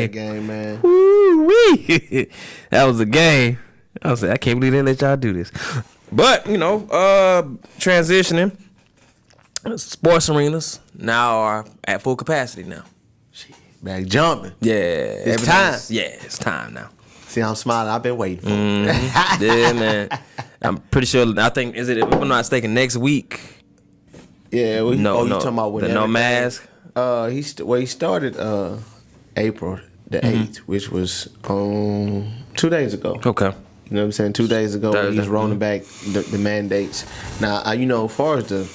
That game, man. Woo-wee. That was a game. I was like, I can't believe they let y'all do this. But, transitioning, sports arenas now are at full capacity now. Back jumping. Yeah. It's time. Yeah, it's time now. See, I'm smiling. I've been waiting for it. Yeah, man. I'm pretty sure, if I'm not mistaken, next week? Yeah. You talking about when no mask? He started April the 8th, which was 2 days ago. Okay. You know what I'm saying? 2 days ago, Thursday. he's rolling back the mandates. Now, as far as the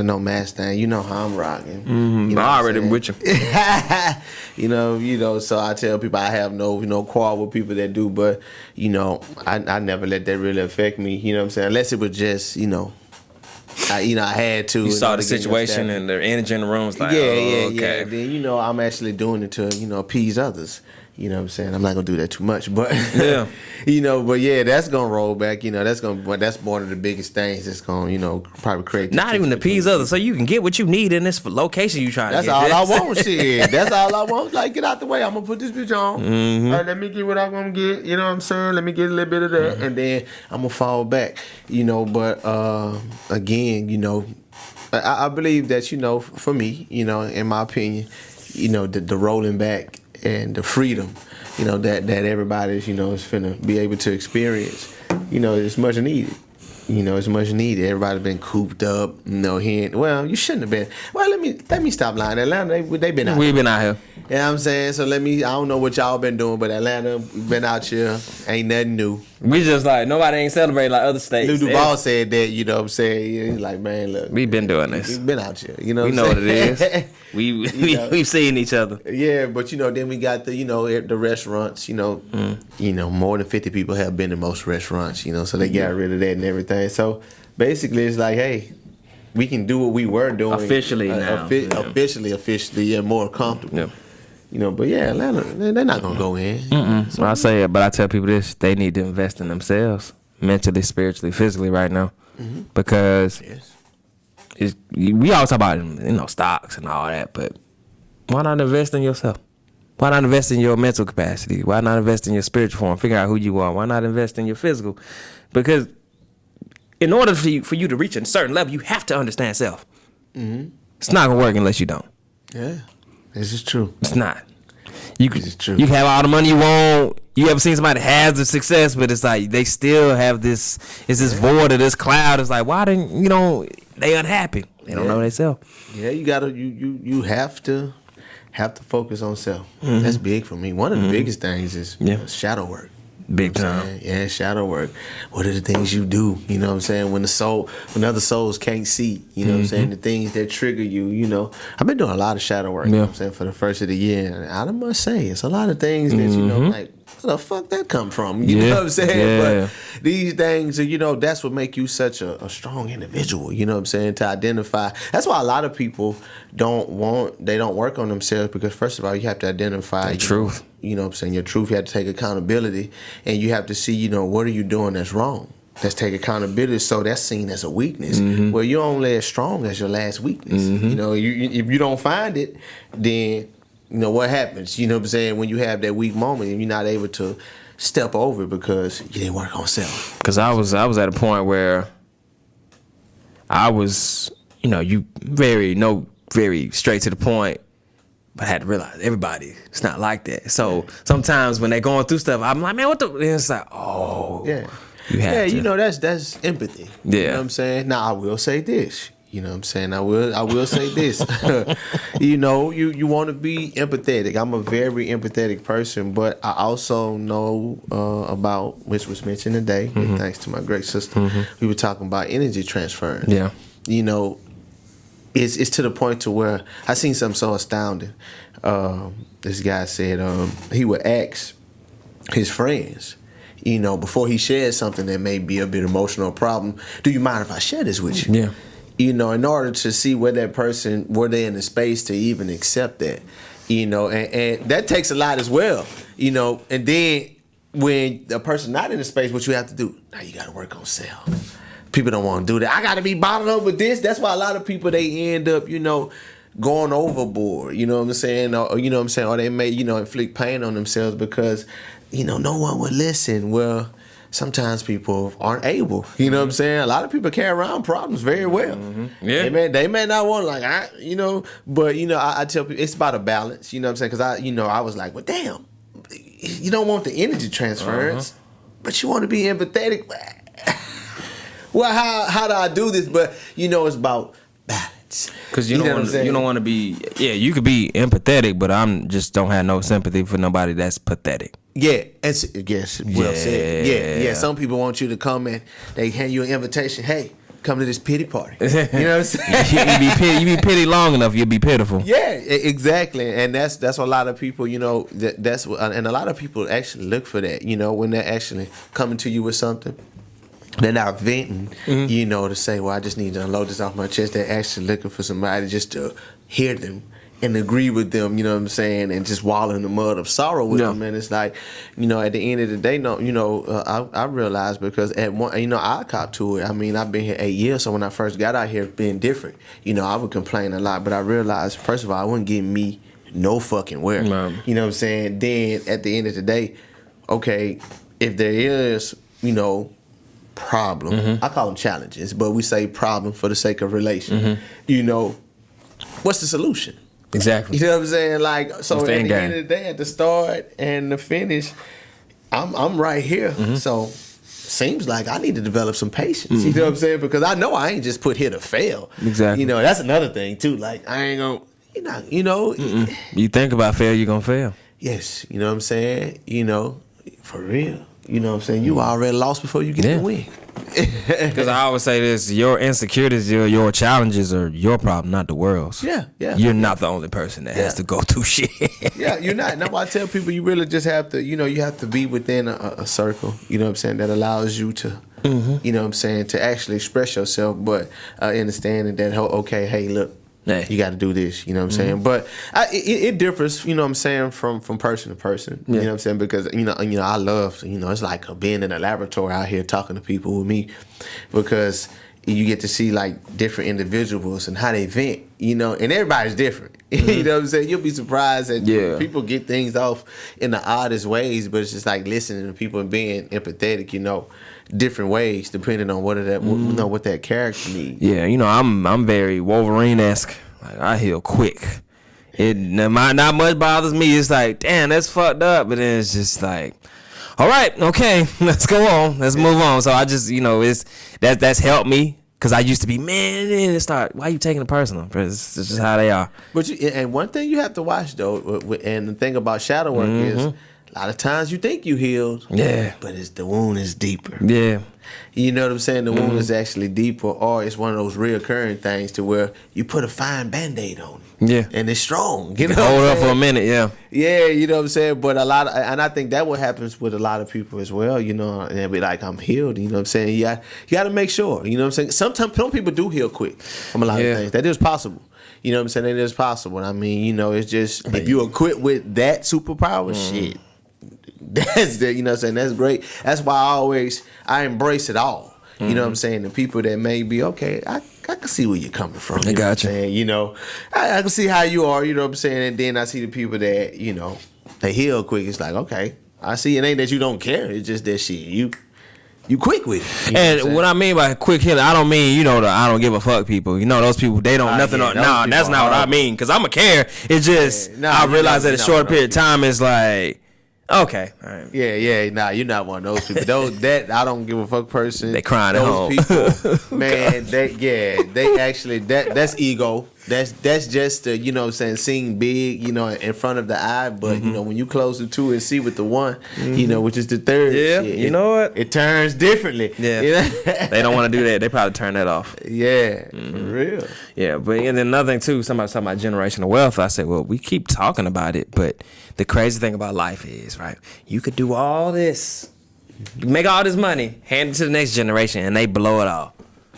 no mask thing, you know how I'm rocking. Mm-hmm. You know I already with you. So I tell people I have no quarrel with people that do, but I never let that really affect me. You know what I'm saying? Unless it was just I had to. You saw the situation and the energy in the room was like, yeah. Okay. Then I'm actually doing it to appease others. You know what I'm saying? I'm not gonna do that too much, but yeah, but yeah, that's gonna roll back. That's one of the biggest things that's gonna probably create. Not even appease others, so you can get what you need in this location you trying to get. That's all I want. Shit, that's all I want. Like, get out the way. I'm gonna put this bitch on. Mm-hmm. All right, let me get what I'm gonna get. You know what I'm saying? Let me get a little bit of that, and then I'm gonna fall back. But again, I believe that for me, in my opinion, the rolling back and the freedom, that everybody is finna be able to experience, is much needed. It's much needed. Everybody's been cooped up, well, you shouldn't have been. Well, let me stop lying. Atlanta, they been out. We've been out here. You know what I'm saying? So I don't know what y'all been doing, but Atlanta been out here. Ain't nothing new. We just nobody ain't celebrating like other states. Lou Duval said that, you know what I'm saying? He's like, man, look. We've been doing this. We've been out here. We know what it is. We've seen each other. Yeah, but then we got the restaurants, more than 50 people have been in most restaurants, so they got rid of that and everything. So basically it's like, hey, we can do what we were doing. Officially now. Officially, yeah, more comfortable. Yeah. But yeah, Atlanta, they're not gonna go in. So, I say it, but I tell people this: they need to invest in themselves, mentally, spiritually, physically, right now, because we always talk about stocks and all that, but why not invest in yourself? Why not invest in your mental capacity? Why not invest in your spiritual form? Figure out who you are. Why not invest in your physical? Because in order for you to reach a certain level, you have to understand self. Mm-hmm. It's not gonna work unless you don't. Yeah. This is true. It's not. This is true. You can have all the money you want. You ever seen somebody has the success, but it's like they still have this. It's this void or this cloud. It's like, why didn't they unhappy? They don't know themselves. Yeah, you gotta. You have to focus on self. Mm-hmm. That's big for me. One of the biggest things is shadow work. Big time. Yeah, shadow work. What are the things you do? You know what I'm saying? When other souls can't see, you know what I'm saying? The things that trigger you, I've been doing a lot of shadow work, you know what I'm saying, for the first of the year. And I must say, it's a lot of things that, like, where the fuck that come from? You know what I'm saying? Yeah. But these things, that's what make you such a strong individual, you know what I'm saying? To identify. That's why a lot of people don't work on themselves, because first of all, you have to identify the truth. You know what I'm saying? Your truth, you have to take accountability, and you have to see, what are you doing that's wrong? Let's take accountability. So that's seen as a weakness. Mm-hmm. Well, you're only as strong as your last weakness. Mm-hmm. If you don't find it, then, what happens? You know what I'm saying? When you have that weak moment and you're not able to step over it because you didn't work on self. Because I was at a point where I was, very straight to the point. But I had to realize it's not like that. So sometimes when they're going through stuff, I'm like, man, what the? And it's like, oh, yeah, you have to. That's empathy. Yeah, you know what I'm saying. Now I will say this. You know what I'm saying. I will say this. You want to be empathetic. I'm a very empathetic person, but I also know about, which was mentioned today, thanks to my great sister. We were talking about energy transfer. Yeah, It's to the point to where I seen something so astounding. This guy said he would ask his friends, before he shared something that may be a bit emotional problem, do you mind if I share this with you? Yeah. In order to see where that person, were they in the space to even accept that, and that takes a lot as well, and then when the person not in the space, what you have to do, now you got to work on self. People don't want to do that. I got to be bottled up with this. That's why a lot of people, they end up, going overboard. You know what I'm saying? Or you know what I'm saying? Or they may, inflict pain on themselves because, no one would listen. Well, sometimes people aren't able. You know what I'm saying? A lot of people carry around problems very well. Yeah. They may not want but I tell people it's about a balance. You know what I'm saying? Because I was like, well, damn, you don't want the energy transference, but you want to be empathetic. Well, how do I do this? But it's about balance. Because you don't want to be. Yeah, you could be empathetic, but I'm just don't have no sympathy for nobody that's pathetic. Yeah, yes, well said. Yeah. Some people want you to come and they hand you an invitation. Hey, come to this pity party. You know what I'm saying? you be pity long enough, you'll be pitiful. Yeah, exactly. And that's what a lot of people, that's what, and a lot of people actually look for that. When they're actually coming to you with something. They're not venting, to say, well, I just need to unload this off my chest. They're actually looking for somebody just to hear them and agree with them, you know what I'm saying, and just wallow in the mud of sorrow with them. And it's like, at the end of the day, I realized because at one, I cop to it. I mean, I've been here 8 years, so when I first got out here, being different, I would complain a lot, but I realized, first of all, I wouldn't get me no fucking where. You know what I'm saying? Then at the end of the day, okay, if there is, problem. I call them challenges, but we say problem for the sake of relation. What's the solution? Exactly. You know what I'm saying? Like, so at the end of the day, at the start and the finish, I'm right here. So seems like I need to develop some patience. You know what I'm saying? Because I know I ain't just put here to fail. Exactly. That's another thing too. Like, I ain't gonna, You think about fail, you're gonna fail. Yes. You know what I'm saying? For real. You know what I'm saying? You already lost before you get the win. Because I always say this: your insecurities, your challenges are your problem, not the world's. Yeah. You're not the only person that has to go through shit. Yeah, you're not. Now I tell people, you really just have to, you have to be within a circle. You know what I'm saying? That allows you to, you know what I'm saying, to actually express yourself, but understanding that, okay, hey, look. You got to do this, you know what I'm saying? But it differs, you know what I'm saying, from person to person. You know what I'm saying? Because, I love, it's like being in a laboratory out here talking to people with me because you get to see like different individuals and how they vent, and everybody's different. You know what I'm saying? You'll be surprised that people get things off in the oddest ways, but it's just like listening to people and being empathetic, different ways depending on what that character needs. Yeah, I'm very Wolverine-esque. Like, I heal quick. Not much bothers me. It's like, damn, that's fucked up. But then it's just like, all right, okay, let's go on. Let's move on. So I just, that's helped me. Because I used to be, man, and it start, why you taking it personal? It's just how they are. But and one thing you have to watch, though, and the thing about shadow work is, a lot of times you think you healed, but the wound is deeper. Yeah. You know what I'm saying? The wound is actually deeper, or it's one of those reoccurring things to where you put a fine Band-Aid on it. Yeah. And it's strong. Hold up for a minute, yeah. Yeah, you know what I'm saying? But and I think that what happens with a lot of people as well, and they'll be like, I'm healed, you know what I'm saying? You got to make sure, you know what I'm saying? Sometimes some people do heal quick from a lot of things. That is possible. You know what I'm saying? It is possible. I mean, it's just, if you equipped with that superpower, shit. That's you know what I'm saying? That's great. That's why I embrace it all. You know what I'm saying? The people that may be, okay, I can see where you're coming from. I got you. I can see how you are, you know what I'm saying? And then I see the people that, they heal quick. It's like, okay, I see it ain't that you don't care. It's just that shit. You quick with it. And what I mean by quick healing, I don't mean, the I don't give a fuck people. Those people, they don't nothing. That's not what I mean. Because I'm a care. It's just, I realize that a short period of time is like, okay, all right. Yeah. Nah, you're not one of those people. That I don't give a fuck person. They crying at home. People, man. They actually that's ego. That's just you know what I'm saying, seeing big, in front of the eye. But when you close the two and see with the one, which is the third. Yeah, you know what? It turns differently. Yeah, they don't want to do that. They probably turn that off. Yeah, for real. Yeah, but and then another thing too. Somebody talking about generational wealth. I said, well, we keep talking about it, but the crazy thing about life is, right? You could do all this, make all this money, hand it to the next generation, and they blow it all.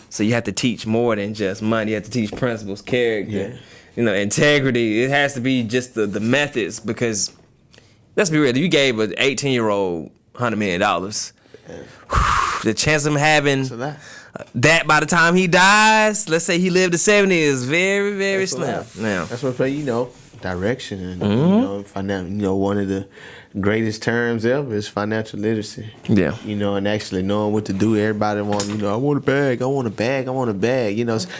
So you have to teach more than just money. You have to teach principles, character, integrity. It has to be just the methods, because let's be real. You gave an 18-year-old $100 million. The chance of him having that by the time he dies, let's say he lived to 70, is very, very That's slim. Now, That's what direction and one of the greatest terms ever is financial literacy. yeah. And actually knowing what to do. Everybody want, I want a bag, I want a bag, I want a bag.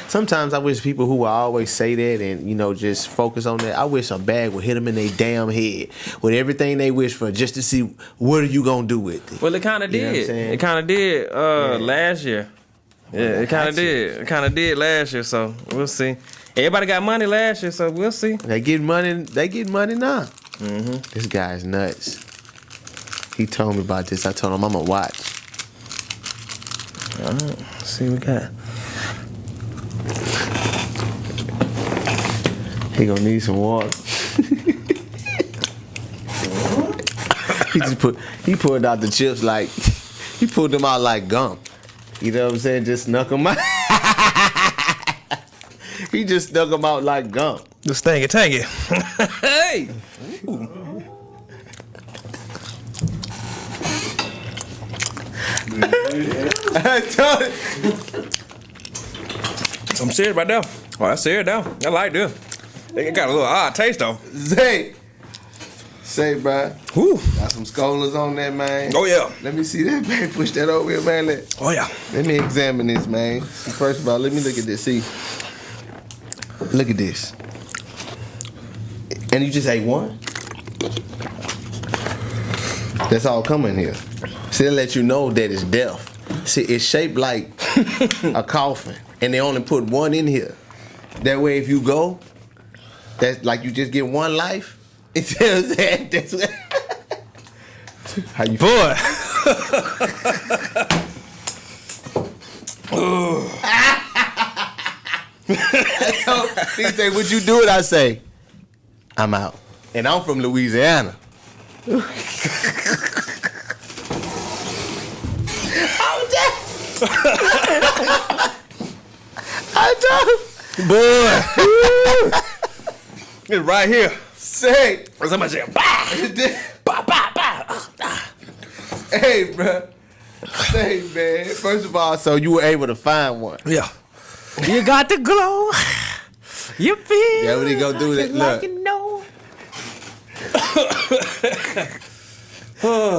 Sometimes I wish people who will always say that and, just focus on that. I wish a bag would hit them in their damn head with everything they wish for just to see what are you going to do with it. Well, it kind of You know what I'm did. saying? It kind of did last year. Yeah, it kind of did. It kind of did last year, so we'll see. Everybody got money last year, so we'll see. They get money now. This guy's nuts. He told me about this. I told him I'm going to watch. All right, let's see what we got. He gonna need some water. He pulled out the chips like he pulled them out like gum. You know what I'm saying? Just snuck them out. He just snuck them out like gum. Just tangy. Hey! I told you. I'm serious right now. Oh, that's serious now. I like this. It got a little odd taste though. Say, bro. Whew. Got some scholars on that, man. Oh yeah. Let me see that, man. Push that over here, man. Oh yeah. Let me examine this, man. First of all, let me look at this. See. Look at this. And you just ate one? That's all coming here. See, they let you know that it's death. See, it's shaped like a coffin. And they only put one in here. That way, if you go, that's like you just get one life. It tells that. That's what how you Boy. He say, would you do it? I say, I'm out. And I'm from Louisiana. I told Boy. It's right here. say, Somebody say, bah! hey, bro. Say, man. First of all, so you were able to find one. Yeah. You got the glow. You feel Yeah, what he gonna do that? like Look. you know.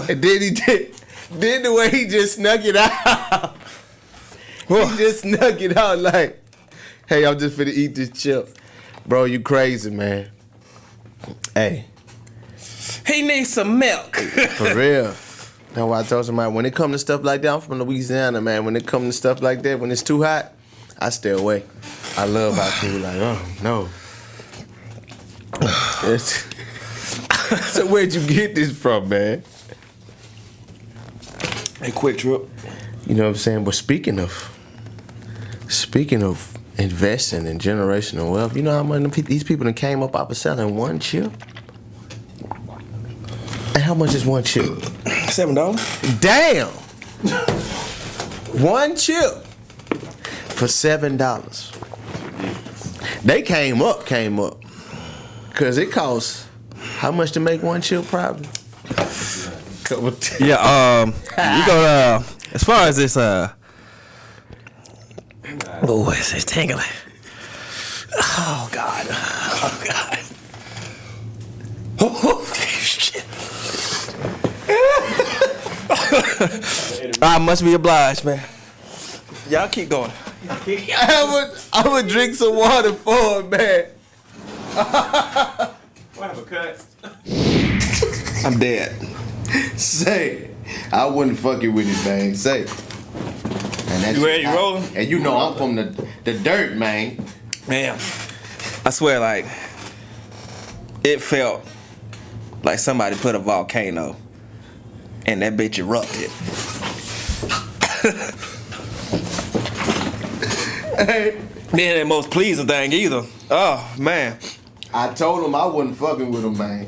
And then he did. Then the way he just snuck it out. He just snuck it out like, hey, I'm just finna eat this chip. Bro, you crazy, man. Hey, He needs some milk. for real. That's why I told somebody, when it comes to stuff like that, I'm from Louisiana, man. When it comes to stuff like that, when it's too hot, I stay away. I love how people like, oh, no. So where'd you get this from, man? Hey, quick trip. You know what I'm saying? But speaking of investing in generational wealth, you know how much these people that came up off of selling one chip? And how much is one chip? $7. Damn! One chip for $7. They came up. Cause it costs how much to make one chip probably? Yeah, you go as far as this oh, it's tingling. Oh God. Oh shit. I must be obliged, man. Y'all keep going. I would drink some water for it, man. What a cut. I'm dead. Say, I wouldn't fuck it with it, man. Say. And that's You ready? You rolling? And you know I'm from the dirt, man. Man, I swear, like, it felt like somebody put a volcano and that bitch erupted. Hey, Then the most pleasing thing either. Oh man. I told him I wasn't fucking with him, man.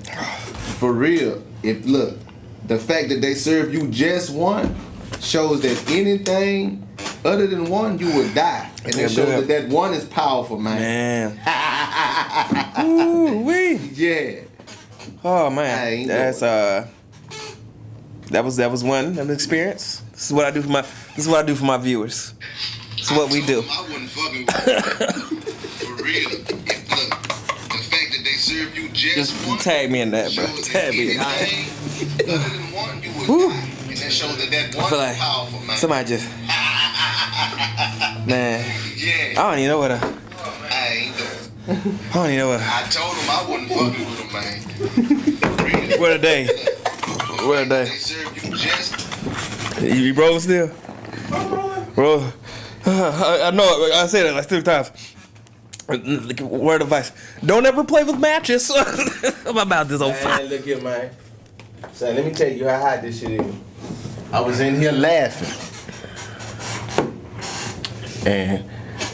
For real. Look, the fact that they serve you just one shows that anything other than one, you would die. And it shows that one is powerful, man. Ooh wee. Yeah. Oh I man. ain't That's That was an experience. This is what I do for my viewers. This is what we do. I wasn't fucking with you. For real. Look, the fact that they serve you just one. Tag me in that, bro. Tag me in that. Other than one, you would die. And that shows that one I feel like is powerful, man. somebody just, man. Yeah. I don't even know what I ain't doing. I don't even know what. I told him I wasn't fucking with him, man. For real. What a day. What a day. They serve you just. You rolling still? Roll. I know. I say that like 3 times. Word of advice: don't ever play with matches. I'm about this old fire. Man, look here, man. So let me tell you how hot this shit is. I was in here laughing, and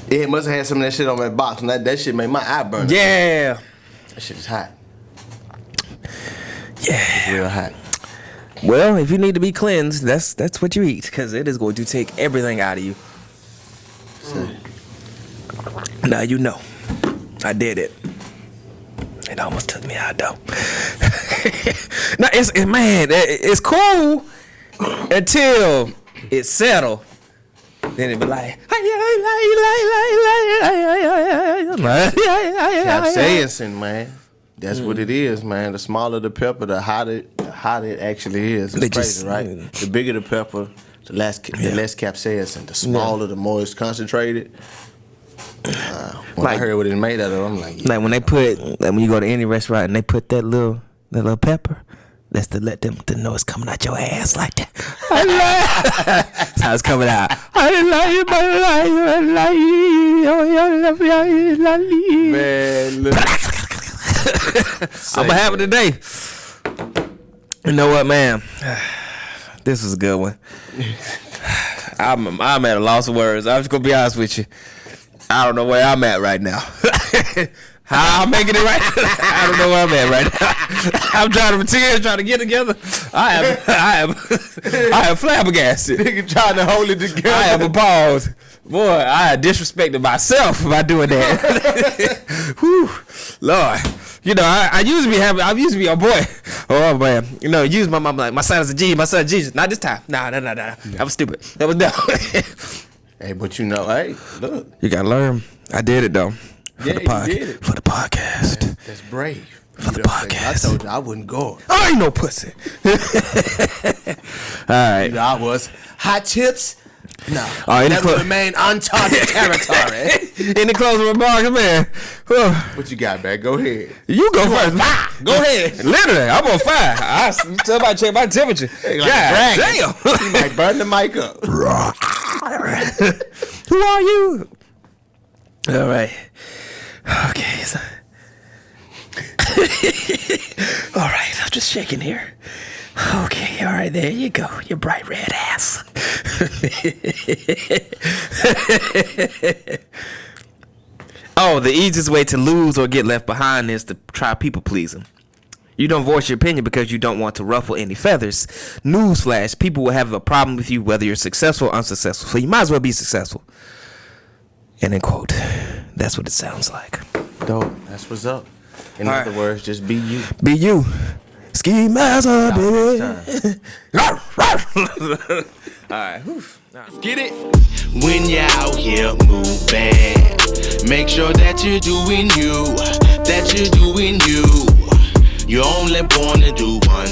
it must have had some of that shit on my box, and that shit made my eye burn. Yeah. That shit is hot. Yeah. It's real hot. Well, if you need to be cleansed, that's what you eat, because it is going to take everything out of you. Now you know. I did it. It almost took me out though. Now it's cool until it settle. Then it be like Capsaicin, man. That's what it is, man. The smaller the pepper, the hotter it actually is. It's crazy, right? The bigger the pepper, the less capsaicin. The smaller, the more it's concentrated. When I heard what it's made out of, I'm like, like when they put, like when you go to any restaurant and they put that little pepper, that's to let them to know it's coming out your ass like that. That's how it's coming out. I love you, but I love you. man, look. I'm gonna have it today. You know what, man? This was a good one. I'm at a loss of words. I'm just gonna be honest with you. I don't know where I'm at right now. How I'm making it right now, I don't know where I'm at right now. I'm trying to get together. I am flabbergasted. Nigga trying to hold it together. I am appalled. Boy, I disrespected myself by doing that. Whew, Lord. You know, I used to be a boy. Oh man. You know, use my mom like my son is a G, my son Jesus. Not this time. Nah. That was stupid. That was dumb. Hey, but you know, hey, look. You gotta learn. I did it though. You did it. For the podcast. That's brave. For the podcast. I told you I wouldn't go. I ain't no pussy. All right. You know, I was. Hot tips? No. Any That would remain uncharted territory. Any closing remarks, man? What you got, man? Go ahead. You go first. Go ahead. Literally, I'm on fire. Somebody check my temperature. Like God damn. You might burn the mic up. Who are you? All right. Okay. So. All right. I'm just shaking here. Okay. All right. There you go. Your bright red ass. Oh, the easiest way to lose or get left behind is to try people pleasing. You don't voice your opinion because you don't want to ruffle any feathers. Newsflash, people will have a problem with you whether you're successful or unsuccessful. So you might as well be successful. And then quote, that's what it sounds like. Dope. That's what's up. In All other right. words, just be you. Be you. Ski master, baby. All right. Get it? When you're out here moving, make sure that you're doing you, You're only born to do one